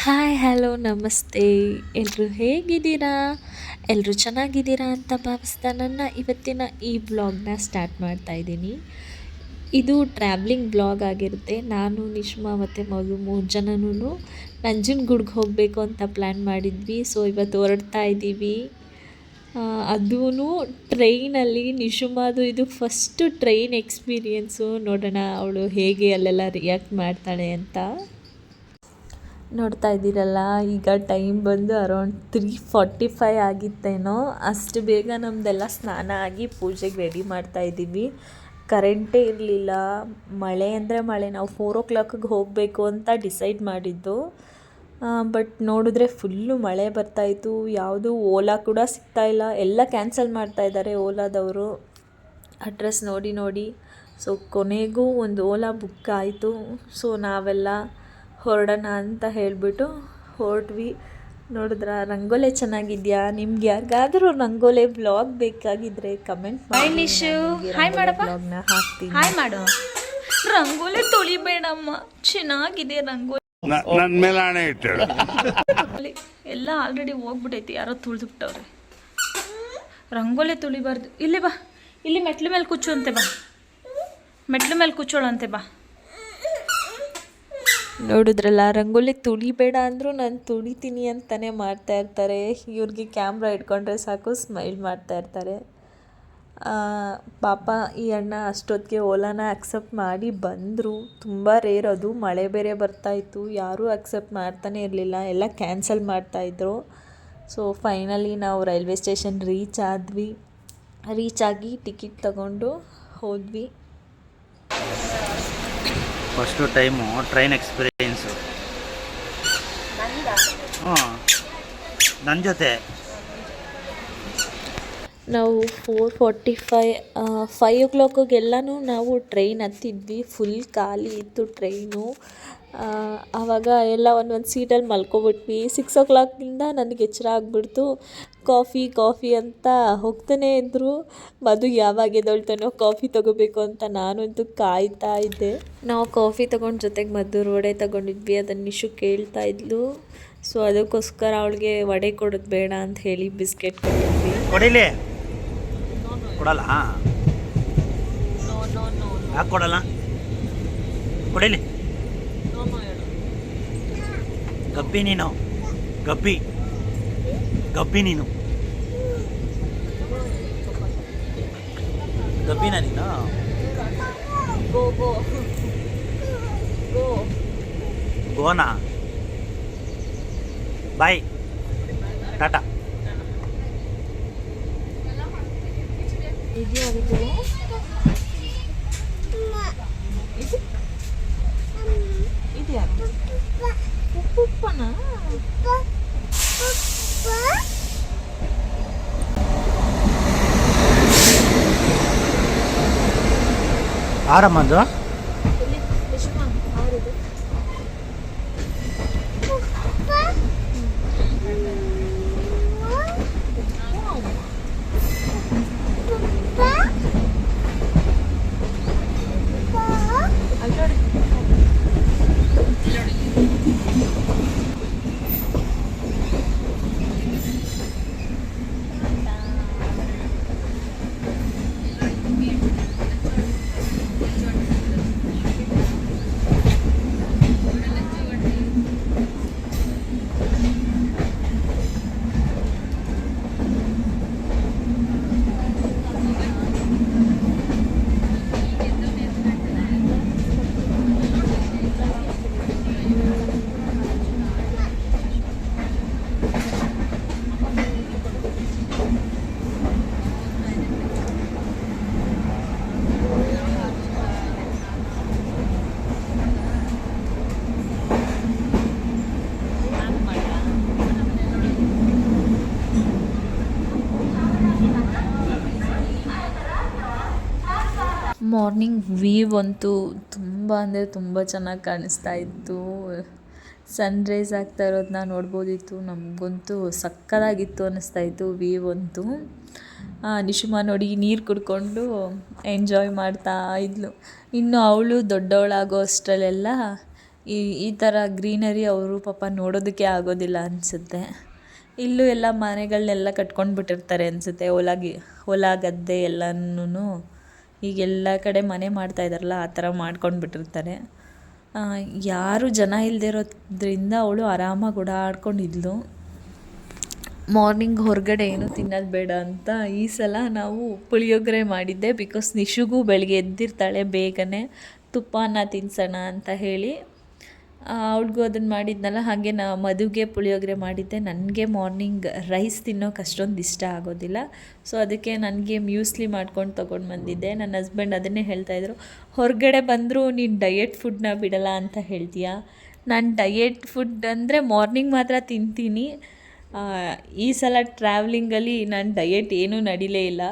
Hi hello ನಮಸ್ತೆ. ಎಲ್ಲರೂ ಹೇಗಿದ್ದೀರಾ? ಎಲ್ಲರೂ ಚೆನ್ನಾಗಿದ್ದೀರಾ ಅಂತ ಭಾವಿಸ್ತಾ ನನ್ನ ಇವತ್ತಿನ ಈ ಬ್ಲಾಗ್ನ ಸ್ಟಾರ್ಟ್ ಮಾಡ್ತಾ ಇದ್ದೀನಿ. ಇದು ಟ್ರಾವ್ಲಿಂಗ್ ಬ್ಲಾಗ್ ಆಗಿರುತ್ತೆ. ನಾನು ನಿಶ್ಮಾ ಮತ್ತು ಮಗು 3 ಜನನೂ ನಂಜನಗೂಡ್ಗೆ ಹೋಗಬೇಕು ಅಂತ ಪ್ಲ್ಯಾನ್ ಮಾಡಿದ್ವಿ. ಸೊ ಇವತ್ತು ಹೊರಡ್ತಾ ಇದ್ದೀವಿ. ಅದೂ ಟ್ರೈನಲ್ಲಿ. ನಿಶುಮಾದು ಇದು ಫಸ್ಟು ಟ್ರೈನ್ ಎಕ್ಸ್ಪೀರಿಯೆನ್ಸು. ನೋಡೋಣ ಅವಳು ಹೇಗೆ ಅಲ್ಲೆಲ್ಲ ರಿಯಾಕ್ಟ್ ಮಾಡ್ತಾಳೆ ಅಂತ. ನೋಡ್ತಾ ಇದ್ದೀರಲ್ಲ, ಈಗ ಟೈಮ್ ಬಂದು ಅರೌಂಡ್ 3:45 ಆಗಿತ್ತೇನೋ. ಅಷ್ಟು ಬೇಗ ನಮ್ಮದೆಲ್ಲ ಸ್ನಾನ ಆಗಿ ಪೂಜೆಗೆ ರೆಡಿ ಮಾಡ್ತಾ ಇದ್ದೀವಿ. ಕರೆಂಟೇ ಇರಲಿಲ್ಲ. ಮಳೆ ಅಂದರೆ ಮಳೆ. ನಾವು 4 o'clockಗೆ ಹೋಗಬೇಕು ಅಂತ ಡಿಸೈಡ್ ಮಾಡಿದ್ದು. ಬಟ್ ನೋಡಿದ್ರೆ ಫುಲ್ಲು ಮಳೆ ಬರ್ತಾಯಿತ್ತು. ಯಾವುದು ಓಲಾ ಕೂಡ ಸಿಗ್ತಾಯಿಲ್ಲ. ಎಲ್ಲ ಕ್ಯಾನ್ಸಲ್ ಮಾಡ್ತಾಯಿದ್ದಾರೆ ಓಲಾದವರು. ಅಡ್ರೆಸ್ ನೋಡಿ. ಸೊ ಕೊನೆಗೂ ಒಂದು ಓಲಾ ಬುಕ್ ಆಯಿತು. ಸೊ ನಾವೆಲ್ಲ ಹೊರಡೋಣ ಅಂತ ಹೇಳಿಬಿಟ್ಟು ಹೊರಟ್ವಿ. ನೋಡಿದ್ರ ರಂಗೋಲೆ ಚೆನ್ನಾಗಿದೆಯಾ? ನಿಮ್ಗೆ ಯಾರಿಗಾದರೂ ರಂಗೋಲೆ ಬ್ಲಾಗ್ ಬೇಕಾಗಿದ್ದರೆ ಕಮೆಂಟ್ ಮಾಡಿ. ಬ್ಲಾಗ್ನ ಹಾಕ್ತೀನಿ. ಹಾಯ್ ಮಾಡು. ರಂಗೋಲಿ ತೊಳಿಬೇಡಮ್ಮ, ಚೆನ್ನಾಗಿದೆ ರಂಗೋಲಿ. ನನ್ನ ಮೇಲೆ ಹಣೆ ಇಟ್ಟಳು. ಎಲ್ಲ ಆಲ್ರೆಡಿ ಹೋಗ್ಬಿಟ್ಟೈತಿ, ಯಾರೋ ತುಳಿದ್ಬಿಟ್ಟವ್ರೆ. ರಂಗೋಲಿ ತುಳಿಬಾರ್ದು. ಇಲ್ಲಿ ಬಾ, ಇಲ್ಲಿ ಮೆಟ್ಲು ಮೇಲೆ ಕೂಚು ಅಂತೆ ಬಾ, ಮೆಟ್ಲು ಮೇಲೆ ಕೂಚೋಳಂತೆ ಬಾ. ನೋಡಿದ್ರಲ್ಲ, ರಂಗೋಲಿ ತುಳಿಬೇಡ ಅಂದರೂ ನಾನು ತುಳಿತೀನಿ ಅಂತಲೇ ಮಾಡ್ತಾಯಿರ್ತಾರೆ. ಇವ್ರಿಗೆ ಕ್ಯಾಮ್ರಾ ಇಟ್ಕೊಂಡ್ರೆ ಸಾಕು ಸ್ಮೈಲ್ ಮಾಡ್ತಾಯಿರ್ತಾರೆ. ಪಾಪ ಈ ಅಣ್ಣ ಅಷ್ಟೊತ್ತಿಗೆ ಓಲಾನ ಅಕ್ಸೆಪ್ಟ್ ಮಾಡಿ ಬಂದರು. ತುಂಬ ರೇರ್ ಅದು. ಮಳೆ ಬೇರೆ ಬರ್ತಾಯಿತ್ತು. ಯಾರೂ ಅಕ್ಸೆಪ್ಟ್ ಮಾಡ್ತಾನೆ ಇರಲಿಲ್ಲ. ಎಲ್ಲ ಕ್ಯಾನ್ಸಲ್ ಮಾಡ್ತಾಯಿದ್ರು. ಸೊ ಫೈನಲಿ ನಾವು ರೈಲ್ವೆ ಸ್ಟೇಷನ್ ರೀಚ್ ಆಗಿ ಟಿಕೆಟ್ ತಗೊಂಡು ಹೋದ್ವಿ. First time train experience. ನನ್ನ ಜೊತೆ ನಾವು 4:45 5 o'clockಗೆಲ್ಲನೂ ನಾವು ಟ್ರೈನ್ ಹತ್ತಿದ್ವಿ. ಫುಲ್ ಖಾಲಿ ಇತ್ತು ಟ್ರೈನು. ಆವಾಗ ಎಲ್ಲ ಒಂದೊಂದು ಸೀಟಲ್ಲಿ ಮಲ್ಕೊಬಿಟ್ವಿ. 6 o'clockಯಿಂದ ನನಗೆ ಎಚ್ಚರ ಆಗಿಬಿಡ್ತು. ಕಾಫಿ ಅಂತ ಹೋಗ್ತಾನೇ ಇದ್ದರು. ಮಧು ಯಾವಾಗ ಎದ್ದೇಳ್ತಾನೋ ಕಾಫಿ ತೊಗೋಬೇಕು ಅಂತ ನಾನಂತೂ ಕಾಯ್ತಾ ಇದ್ದೆ. ನಾವು ಕಾಫಿ ತೊಗೊಂಡು ಜೊತೆಗೆ ಮಧು ವಡೆ ತೊಗೊಂಡಿದ್ವಿ. ಅದನ್ನು ನಿಶು ಕೇಳ್ತಾ ಇದ್ಲು. ಸೊ ಅದಕ್ಕೋಸ್ಕರ ಅವಳಿಗೆ ವಡೆ ಕೊಡೋದು ಬೇಡ ಅಂತ ಹೇಳಿ ಬಿಸ್ಕೆಟ್ ಕೊಟ್ಟಿದ್ವಿ. ಕೊಡಿಲಿ, ಕೊಡಲ್ಲ. ಯಾಕೆ ಕೊಡಲ್ಲ? ಕೊಡಿಲಿ. ಗಬ್ಬಿ ನೀನು, ಗಬ್ಬಿ ನೀನು, ಗಬ್ಬಿನ ನೀನು. ಗೋನಾ ಬಾಯ್, ಟಾಟಾ. ಆರಾಮಂದು ಮಾರ್ನಿಂಗ್ ವ್ಯೂ ಅಂತೂ ತುಂಬ ಅಂದರೆ ತುಂಬ ಚೆನ್ನಾಗಿ ಕಾಣಿಸ್ತಾ ಇತ್ತು. ಸನ್ರೈಸ್ ಆಗ್ತಾ ಇರೋದನ್ನ ನೋಡ್ಬೋದಿತ್ತು. ನಮಗಂತೂ ಸಕ್ಕತ್ತಾಗಿತ್ತು ಅನ್ನಿಸ್ತಾ ಇತ್ತು ವ್ಯೂ ಅಂತೂ. ನಿಶುಮಾ ನೋಡಿ ನೀರು ಕುಡ್ಕೊಂಡು ಎಂಜಾಯ್ ಮಾಡ್ತಾ ಇದ್ಲು. ಇನ್ನು ಅವಳು ದೊಡ್ಡವಳಾಗೋ ಅಷ್ಟರಲ್ಲೆಲ್ಲ ಈ ಥರ ಗ್ರೀನರಿ ಅವರು ಪಾಪ ನೋಡೋದಕ್ಕೆ ಆಗೋದಿಲ್ಲ ಅನಿಸುತ್ತೆ. ಇಲ್ಲೂ ಎಲ್ಲ ಮನೆಗಳನ್ನೆಲ್ಲ ಕಟ್ಕೊಂಡು ಬಿಟ್ಟಿರ್ತಾರೆ ಅನಿಸುತ್ತೆ. ಹೊಲ ಗದ್ದೆ ಎಲ್ಲನೂ ಈಗೆಲ್ಲ ಕಡೆ ಮನೆ ಮಾಡ್ತಾ ಇದ್ದಾರಲ್ಲ ಆ ಥರ ಮಾಡ್ಕೊಂಡು ಬಿಟ್ಟಿರ್ತಾರೆ. ಯಾರು ಜನ ಇಲ್ಲದೆ ಇರೋದ್ರಿಂದ ಅವಳು ಆರಾಮಾಗಿ ಓಡಾಡ್ಕೊಂಡಿದ್ಲು. ಮಾರ್ನಿಂಗ್ ಹೊರಗಡೆ ಏನು ತಿನ್ನೋದು ಬೇಡ ಅಂತ ಈ ಸಲ ನಾವು ಪುಳಿಯೋಗರೆ ಮಾಡಿದ್ದೆ. ಬಿಕಾಸ್ ನಿಶುಗೂ ಬೆಳಗ್ಗೆ ಎದ್ದಿರ್ತಾಳೆ ಬೇಗನೆ, ತುಪ್ಪನ ತಿನ್ಸೋಣ ಅಂತ ಹೇಳಿ ಅವ್ಳಿಗೂ ಅದನ್ನು ಮಾಡಿದ್ನಲ್ಲ. ಹಾಗೆ ಮದುಗೆ ಪುಳಿಯೋಗರೆ ಮಾಡಿದ್ದೆ. ನನಗೆ ಮಾರ್ನಿಂಗ್ ರೈಸ್ ತಿನ್ನೋಕೆ ಅಷ್ಟೊಂದು ಇಷ್ಟ ಆಗೋದಿಲ್ಲ. ಸೊ ಅದಕ್ಕೆ ನನಗೆ ಮ್ಯೂಸ್ಲಿ ಮಾಡ್ಕೊಂಡು ತೊಗೊಂಡು ಬಂದಿದ್ದೆ. ನನ್ನ ಹಸ್ಬೆಂಡ್ ಅದನ್ನೇ ಹೇಳ್ತಾಯಿದ್ರು, ಹೊರಗಡೆ ಬಂದರೂ ನೀನು ಡಯೆಟ್ ಫುಡ್ನ ಬಿಡಲ್ಲ ಅಂತ ಹೇಳ್ತೀಯಾ. ನಾನು ಡಯೆಟ್ ಫುಡ್ ಅಂದರೆ ಮಾರ್ನಿಂಗ್ ಮಾತ್ರ ತಿಂತೀನಿ. ಈ ಸಲ ಟ್ರಾವೆಲಿಂಗಲ್ಲಿ ನಾನು ಡಯೆಟ್ ಏನೂ ನಡೀಲೇ ಇಲ್ಲ.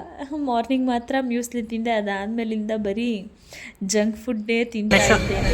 ಮಾರ್ನಿಂಗ್ ಮಾತ್ರ ಮ್ಯೂಸ್ಲಿ ತಿಂದೆ. ಅದಾದಮೇಲಿಂದ ಬರೀ ಜಂಕ್ ಫುಡ್ಡೇ ತಿಂತಾ ಇದ್ದೇನೆ.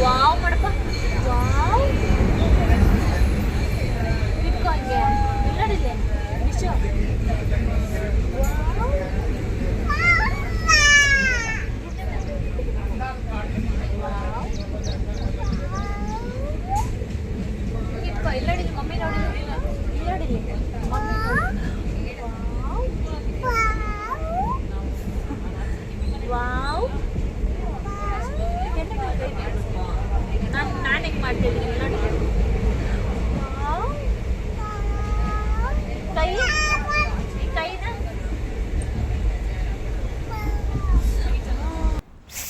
ನಾನು ಹೆಂಗೆ ಮಾಡ್ತಿದ್ದೀನಿ ನೋಡಿ.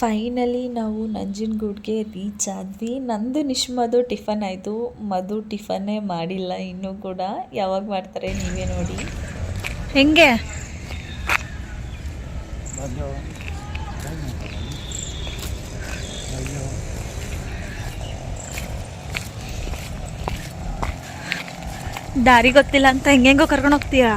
ಫೈನಲಿ ನಾವು ನಂಜನಗೂಡಿಗೆ ರೀಚ್ ಆದ್ವಿ. ನಂದು ನಿಶ್ಮದು ಟಿಫನ್ ಆಯಿತು. ಮಧು ಟಿಫನ್ನೇ ಮಾಡಿಲ್ಲ ಇನ್ನೂ ಕೂಡ. ಯಾವಾಗ ಮಾಡ್ತಾರೆ ನೀವೇ ನೋಡಿ. ಹೆಂಗೆ ದಾರಿ ಗೊತ್ತಿಲ್ಲ ಅಂತ ಹೆಂಗೆಂಗೋ ಕರ್ಕೊಂಡು ಹೋಗ್ತೀಯಾ?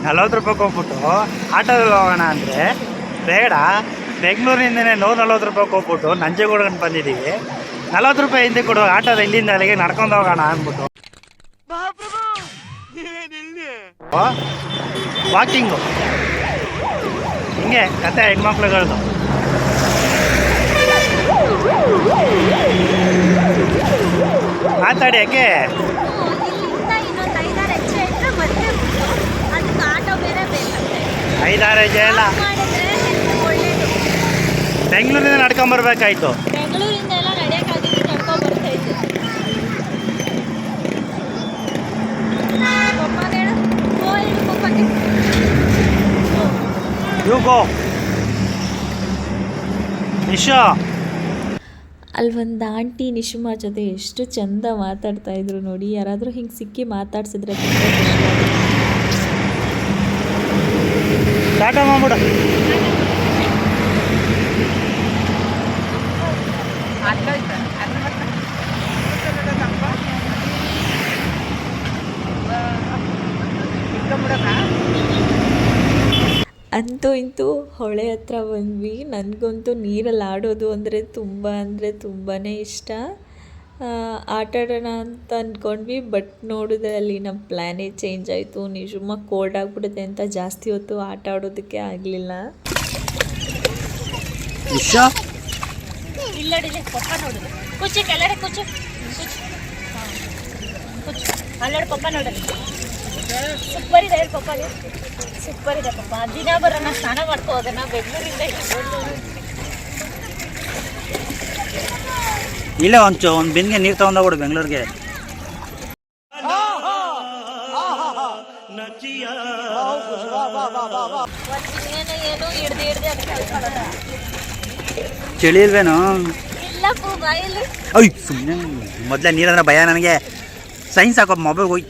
40 ರೂಪಾಯಿಗೆ ಹೋಗ್ಬಿಟ್ಟು ಆಟೋದಲ್ಲಿ ಹೋಗೋಣ ಅಂದರೆ ಬೇಡ, ಬೆಂಗಳೂರಿಂದನೇ 140 ರೂಪಾಯಿಗೆ ಹೋಗ್ಬಿಟ್ಟು ನಂಜನಗೂಡಿಗೆ ಬಂದಿದ್ದೀವಿ. 40 ರೂಪಾಯಿ ಹಿಂದೆ ಕೊಡು, ಆಟೋದ ಇಲ್ಲಿಂದ ಅಲ್ಲಿಗೆ ನಡ್ಕೊಂಡು ಹೋಗೋಣ ಅಂದ್ಬಿಟ್ಟು ವಾಕಿಂಗು. ಹಿಂಗೆ ಕತೆ ಹೆಣ್ಮಕ್ಳುಗಳದು. ಮಾತಾಡಿ ಯಾಕೆ? ಐದಾರು ಹೆಜ್ಜೆ ಎಲ್ಲ ಬೆಂಗಳೂರಿಂದ ನಡ್ಕೊಂಬರ್ಬೇಕಾಯ್ತು. ಬೆಂಗಳೂರಿಂದ ಎಲ್ಲ ನಡೆಯೋಕ್ಕಾಗಿತ್ತು, ನಡ್ಕೊಂಡು ಬರ್ತಾ ಇದ್ದೆ. You go Nisha. ಅಲ್ಲೊಂದು ಆಂಟಿ ನಿಶುಮಾ ಜೊತೆ ಎಷ್ಟು ಚಂದ ಮಾತಾಡ್ತಾಯಿದ್ರು ನೋಡಿ. ಯಾರಾದರೂ ಹಿಂಗೆ ಸಿಕ್ಕಿ ಮಾತಾಡ್ಸಿದ್ರೆ ತುಂಬ ಖುಷಿ ಆಗುತ್ತೆ. ಟಾಟಾ ಮಾಡ್ಬಿಡು. ಅಂತೂ ಇಂತೂ ಹೊಳೆ ಹತ್ರ ಬಂದ್ವಿ. ನನಗಂತೂ ನೀರಲ್ಲಿ ಆಡೋದು ಅಂದರೆ ತುಂಬಾ ಇಷ್ಟ. ಆಟಾಡೋಣ ಅಂತ ಅಂದ್ಕೊಂಡ್ವಿ, ಬಟ್ ನೋಡಿದ್ರೆ ಅಲ್ಲಿ ನಮ್ಮ ಪ್ಲ್ಯಾನೇ ಚೇಂಜ್ ಆಯಿತು. ನಿಜಮ್ಮ ಕೋಲ್ಡ್ ಆಗಿಬಿಡುತ್ತೆ ಅಂತ ಜಾಸ್ತಿ ಹೊತ್ತು ಆಟ ಆಡೋದಕ್ಕೆ ಆಗಲಿಲ್ಲ. ಇಲ್ಲಡಿಲ್ಲ ಪಪ್ಪ ನೋಡಿದ್ರು ಕುಚ್ಚಿ ಕೆಳಗಡೆ ಕುಚ್ಚು ಕುಚ್ಚು ಅಲ್ಲೋಡು ಪಪ್ಪ ನೋಡಲಿ. ಸೂಪರ್ ಇದೆ ಪಪ್ಪಗೆ, ಸೂಪರ್ ಇದೆ ಪಪ್ಪ. ದಿನ ಬರೋಣ, ಸ್ನಾನ ಮಾಡ್ಕೊ ಹೋಗೋಣ ಬೆಂಗಳೂರಿಂದ. ಇಲ್ಲ ಒಂದು ಬಿಂದಿಗೆ ನೀರು ತಗೊಂಡೋಗ್ಬಿಡು ಬೆಂಗಳೂರಿಗೆ. ಏನು ಹಿಡ್ದು ಚಳಿ ಇಲ್ವೇನು? ಇಲ್ಲ ಬಾಯಲ್ಲಿ. ಅಯ್ಯ ಸುಮ್ಮನೆ ಮೊದಲೇ ನೀರಂದ್ರೆ ಭಯ ನನಗೆ. ಸೈನ್ಸ್ ಹಾಕೋ ಮೊಬೈಲ್ ಹೋಯ್.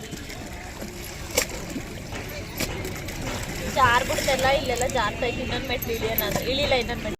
ಜಾರ್ ಬಿಡ್ತೆಲ್ಲ ಇಲ್ಲೆಲ್ಲ ಜಾರ್ತಾ ಇತ್ತು. ಇನ್ನೊಂದು ಮೆಟ್ಲು ಇಳಿಯೋಣ ಅಂದ್ರೆ ಇಳಿಲ್ಲ. ಇನ್ನೊಂದು ಮೆಟ್ಲು